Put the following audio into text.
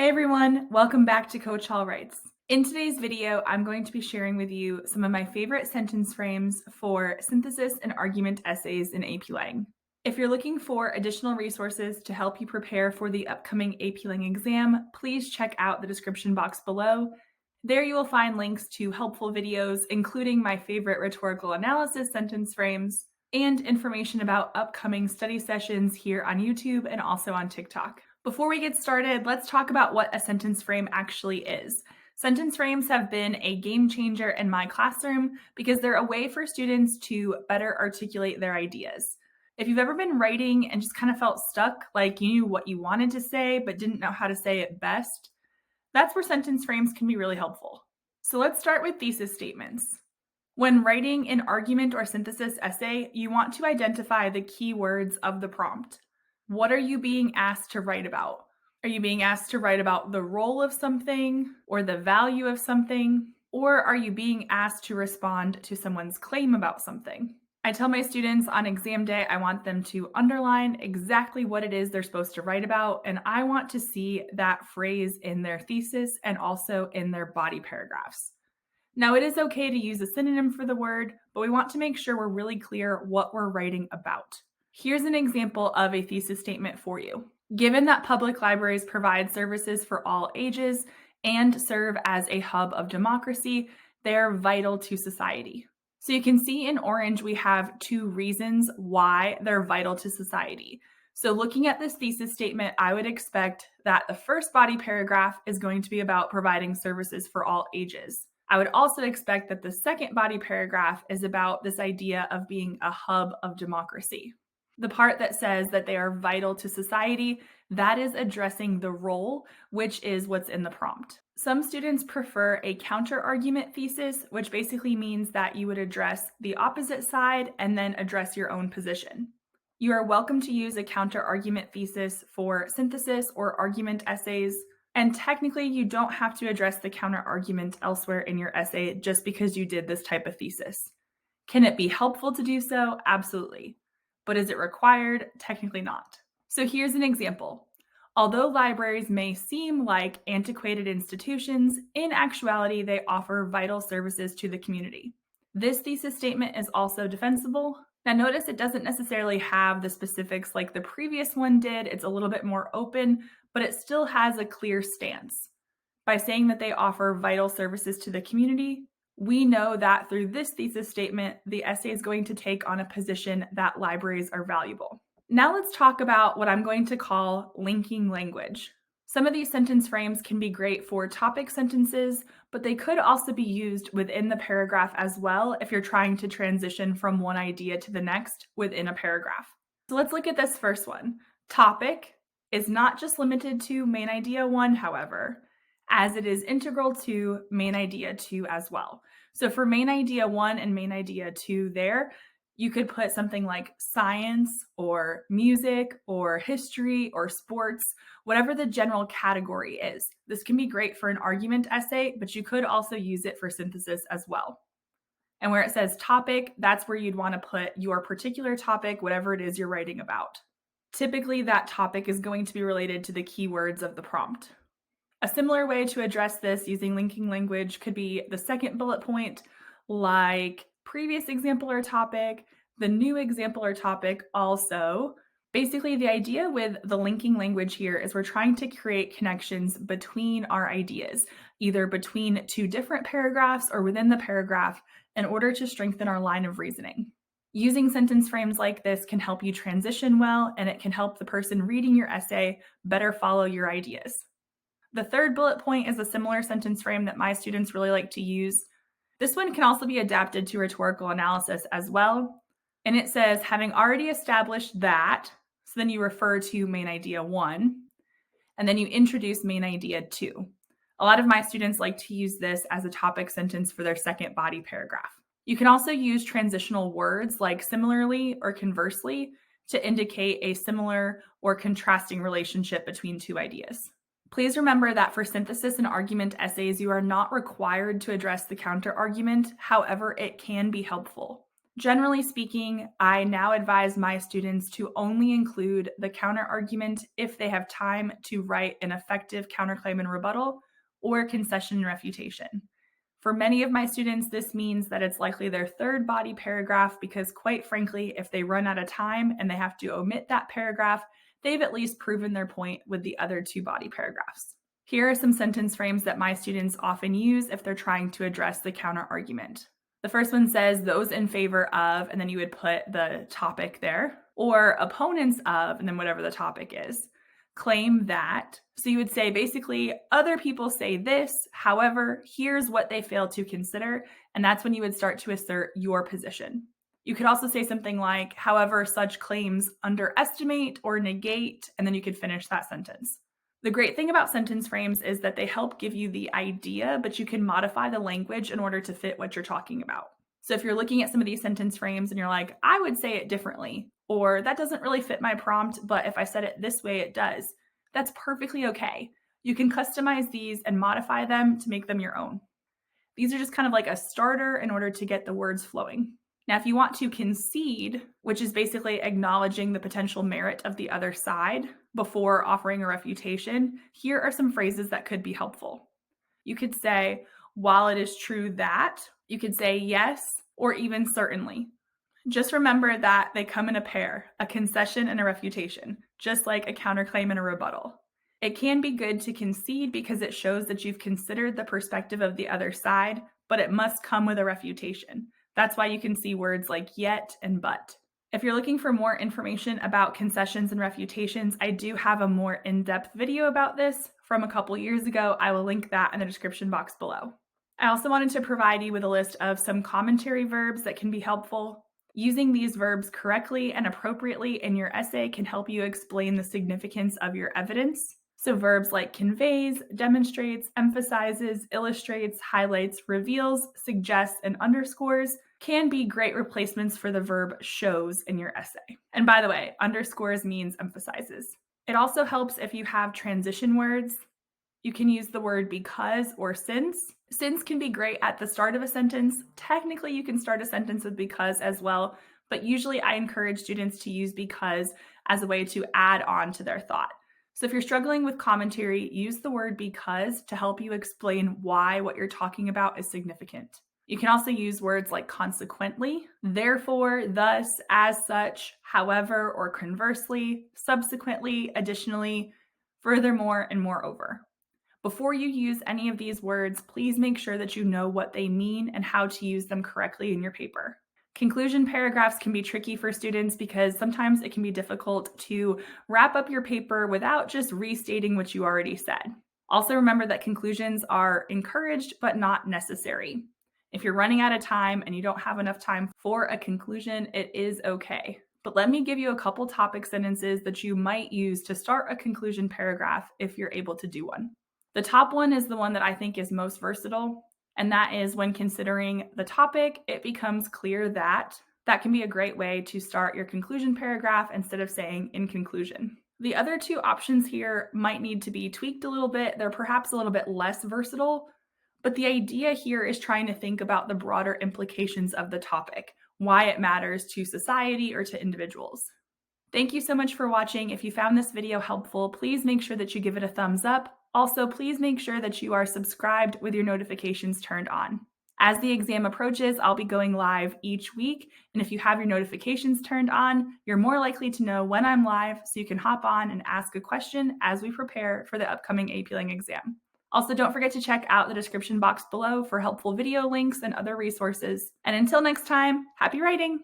Hey everyone, welcome back to Coach Hall Writes. In today's video, I'm going to be sharing with you some of my favorite sentence frames for synthesis and argument essays in AP Lang. If you're looking for additional resources to help you prepare for the upcoming AP Lang exam, please check out the description box below. There you will find links to helpful videos, including my favorite rhetorical analysis sentence frames, and information about upcoming study sessions here on YouTube and also on TikTok. Before we get started, let's talk about what a sentence frame actually is. Sentence frames have been a game changer in my classroom because they're a way for students to better articulate their ideas. If you've ever been writing and just kind of felt stuck, like you knew what you wanted to say but didn't know how to say it best, that's where sentence frames can be really helpful. So let's start with thesis statements. When writing an argument or synthesis essay, you want to identify the key words of the prompt. What are you being asked to write about? Are you being asked to write about the role of something or the value of something? Or are you being asked to respond to someone's claim about something? I tell my students on exam day, I want them to underline exactly what it is they're supposed to write about, and I want to see that phrase in their thesis and also in their body paragraphs. Now, it is okay to use a synonym for the word, but we want to make sure we're really clear what we're writing about. Here's an example of a thesis statement for you. Given that public libraries provide services for all ages and serve as a hub of democracy, they are vital to society. So you can see in orange, we have two reasons why they're vital to society. So looking at this thesis statement, I would expect that the first body paragraph is going to be about providing services for all ages. I would also expect that the second body paragraph is about this idea of being a hub of democracy. The part that says that they are vital to society, that is addressing the role, which is what's in the prompt. Some students prefer a counterargument thesis, which basically means that you would address the opposite side and then address your own position. You are welcome to use a counterargument thesis for synthesis or argument essays, and technically you don't have to address the counterargument elsewhere in your essay just because you did this type of thesis. Can it be helpful to do so? Absolutely. But is it required? Technically not. So here's an example. Although libraries may seem like antiquated institutions, in actuality, they offer vital services to the community. This thesis statement is also defensible. Now notice it doesn't necessarily have the specifics like the previous one did. It's a little bit more open, but it still has a clear stance. By saying that they offer vital services to the community, we know that through this thesis statement, the essay is going to take on a position that libraries are valuable. Now let's talk about what I'm going to call linking language. Some of these sentence frames can be great for topic sentences, but they could also be used within the paragraph as well if you're trying to transition from one idea to the next within a paragraph. So let's look at this first one. Topic is not just limited to main idea 1, however, as it is integral to main idea 2 as well. So for main idea 1 and main idea 2 there, you could put something like science or music or history or sports, whatever the general category is. This can be great for an argument essay, but you could also use it for synthesis as well. And where it says topic, that's where you'd want to put your particular topic, whatever it is you're writing about. Typically, that topic is going to be related to the keywords of the prompt. A similar way to address this using linking language could be the second bullet point, like previous example or topic, the new example or topic also. Basically, the idea with the linking language here is we're trying to create connections between our ideas, either between two different paragraphs or within the paragraph, in order to strengthen our line of reasoning. Using sentence frames like this can help you transition well, and it can help the person reading your essay better follow your ideas. The third bullet point is a similar sentence frame that my students really like to use. This one can also be adapted to rhetorical analysis as well. And it says, having already established that, so then you refer to main idea 1, and then you introduce main idea 2. A lot of my students like to use this as a topic sentence for their second body paragraph. You can also use transitional words like similarly or conversely to indicate a similar or contrasting relationship between two ideas. Please remember that for synthesis and argument essays, you are not required to address the counterargument. However, it can be helpful. Generally speaking, I now advise my students to only include the counterargument if they have time to write an effective counterclaim and rebuttal or concession and refutation. For many of my students, this means that it's likely their third body paragraph because, quite frankly, if they run out of time and they have to omit that paragraph, they've at least proven their point with the other two body paragraphs. Here are some sentence frames that my students often use if they're trying to address the counterargument. The first one says those in favor of, and then you would put the topic there, or opponents of, and then whatever the topic is, claim that. So you would say basically, other people say this, however, here's what they fail to consider, and that's when you would start to assert your position. You could also say something like, however, such claims underestimate or negate, and then you could finish that sentence. The great thing about sentence frames is that they help give you the idea, but you can modify the language in order to fit what you're talking about. So if you're looking at some of these sentence frames and you're like, I would say it differently, or that doesn't really fit my prompt, but if I said it this way, it does, that's perfectly okay. You can customize these and modify them to make them your own. These are just kind of like a starter in order to get the words flowing. Now, if you want to concede, which is basically acknowledging the potential merit of the other side before offering a refutation, here are some phrases that could be helpful. You could say, while it is true that, you could say yes, or even certainly. Just remember that they come in a pair, a concession and a refutation, just like a counterclaim and a rebuttal. It can be good to concede because it shows that you've considered the perspective of the other side, but it must come with a refutation. That's why you can see words like yet and but. If you're looking for more information about concessions and refutations, I do have a more in-depth video about this from a couple years ago. I will link that in the description box below. I also wanted to provide you with a list of some commentary verbs that can be helpful. Using these verbs correctly and appropriately in your essay can help you explain the significance of your evidence. So verbs like conveys, demonstrates, emphasizes, illustrates, highlights, reveals, suggests, and underscores can be great replacements for the verb shows in your essay. And by the way, underscores means emphasizes. It also helps if you have transition words. You can use the word because or since. Since can be great at the start of a sentence. Technically, you can start a sentence with because as well, but usually I encourage students to use because as a way to add on to their thought. So if you're struggling with commentary, use the word because to help you explain why what you're talking about is significant. You can also use words like consequently, therefore, thus, as such, however, or conversely, subsequently, additionally, furthermore, and moreover. Before you use any of these words, please make sure that you know what they mean and how to use them correctly in your paper. Conclusion paragraphs can be tricky for students because sometimes it can be difficult to wrap up your paper without just restating what you already said. Also remember that conclusions are encouraged but not necessary. If you're running out of time and you don't have enough time for a conclusion, it is okay. But let me give you a couple topic sentences that you might use to start a conclusion paragraph if you're able to do one. The top one is the one that I think is most versatile. And that is when considering the topic, it becomes clear that can be a great way to start your conclusion paragraph instead of saying in conclusion. The other two options here might need to be tweaked a little bit. They're perhaps a little bit less versatile, but the idea here is trying to think about the broader implications of the topic, why it matters to society or to individuals. Thank you so much for watching. If you found this video helpful, please make sure that you give it a thumbs up. Also, please make sure that you are subscribed with your notifications turned on. As the exam approaches, I'll be going live each week, and if you have your notifications turned on, you're more likely to know when I'm live so you can hop on and ask a question as we prepare for the upcoming AP Lang exam. Also, don't forget to check out the description box below for helpful video links and other resources. And until next time, happy writing!